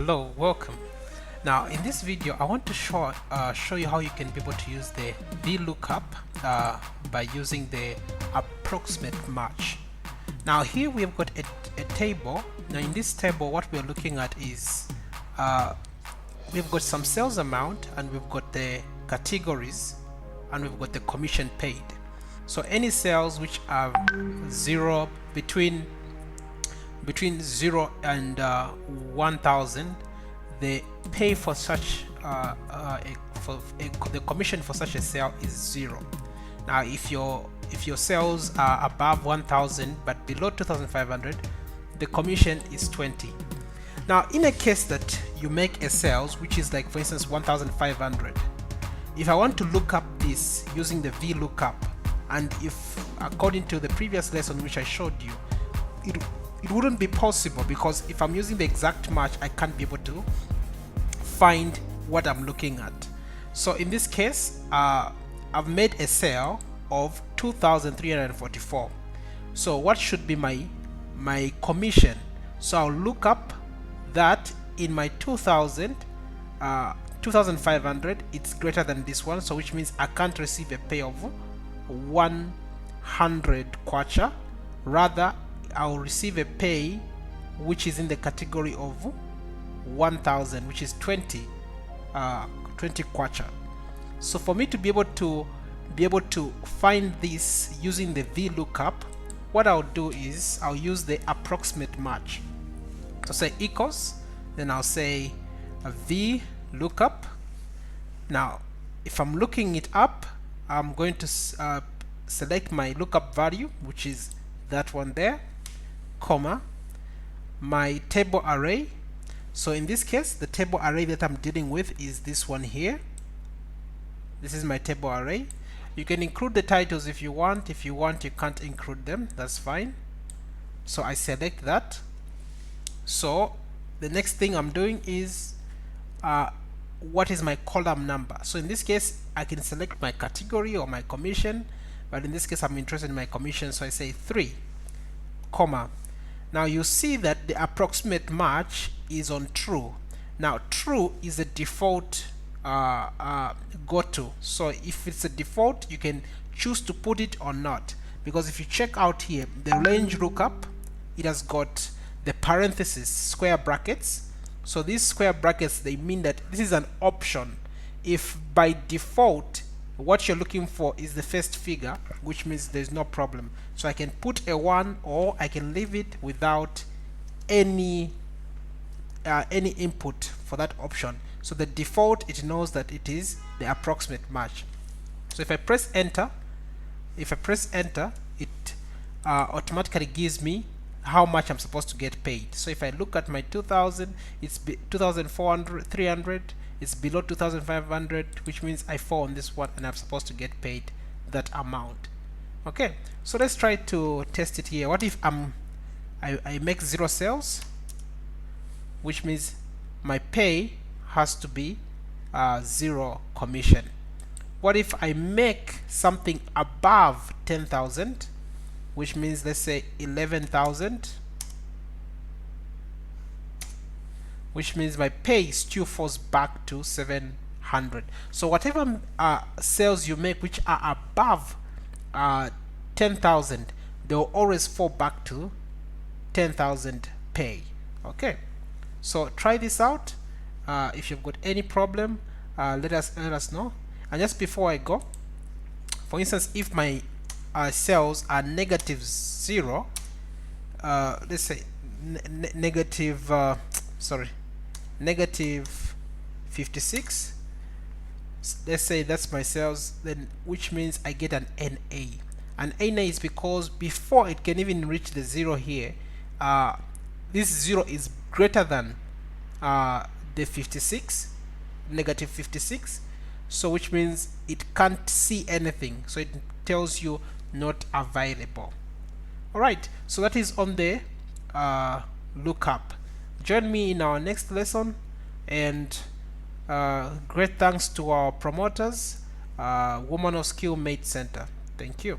Hello, welcome. Now in this video I want to show you how you can be able to use the Vlookup by using the approximate match. Now here we have got a table. Now in this table what we are looking at is we've got some sales amount and we've got the categories and we've got the commission paid. So any sales which are zero between 0 and 1,000, the pay for such the commission for such a sale is 0. Now if your sales are above 1,000 but below 2,500, the commission is 20. Now in a case that you make a sales which is like for instance 1,500, if I want to look up this using the Vlookup, and if according to the previous lesson which I showed you, it wouldn't be possible, because if I'm using the exact match I can't be able to find what I'm looking at. So in this case I've made a sale of 2,344. so what should be my commission? So I'll look up that in my 2,500 it's greater than this one, so which means I can't receive a pay of 100 kwacha, rather I'll receive a pay which is in the category of 1,000, which is 20 kwacha. So for me to be able to find this using the Vlookup, what I'll do is I'll use the approximate match. So say equals, then I'll say a Vlookup. Now if I'm looking it up, I'm going to select my lookup value, which is that one there, comma, my table array. So in this case the table array that I'm dealing with is this one here. This is my table array. You can include the titles if you want. If you can't include them, that's fine. So I select that. So the next thing I'm doing is what is my column number? So in this case I can select my category or my commission, but in this case I'm interested in my commission, so I say 3, comma. Now you see that the approximate match is on true. Now true is the default go-to, so if it's a default you can choose to put it or not, because if you check out here the range lookup, it has got the parenthesis square brackets. So these square brackets, they mean that this is an option. If by default what you're looking for is the first figure, which means there's no problem. So I can put a 1 or I can leave it without any input for that option. So the default, it knows that it is the approximate match. So if I press enter, it automatically gives me how much I'm supposed to get paid. So if I look at my 2,000, it's 2,400, 300, it's below 2,500, which means I fall on this one and I'm supposed to get paid that amount. Okay, so let's try to test it here. What if I make 0 sales, which means my pay has to be 0 commission. What if I make something above 10,000, which means let's say 11,000, which means my pay still falls back to 700. So whatever sales you make which are above 10,000, they'll always fall back to 10,000 pay. Okay, so try this out. If you've got any problem, let us know. And just before I go, for instance, if my sales are negative 0, let's say negative 56, let's say that's my sales, then which means I get an NA. And NA is because before it can even reach the 0 here, this 0 is greater than the 56, negative 56, so which means it can't see anything, so it tells you not available. Alright, so that is on the lookup. Join me in our next lesson, and great thanks to our promoters, Woman of Skill Made Center. Thank you.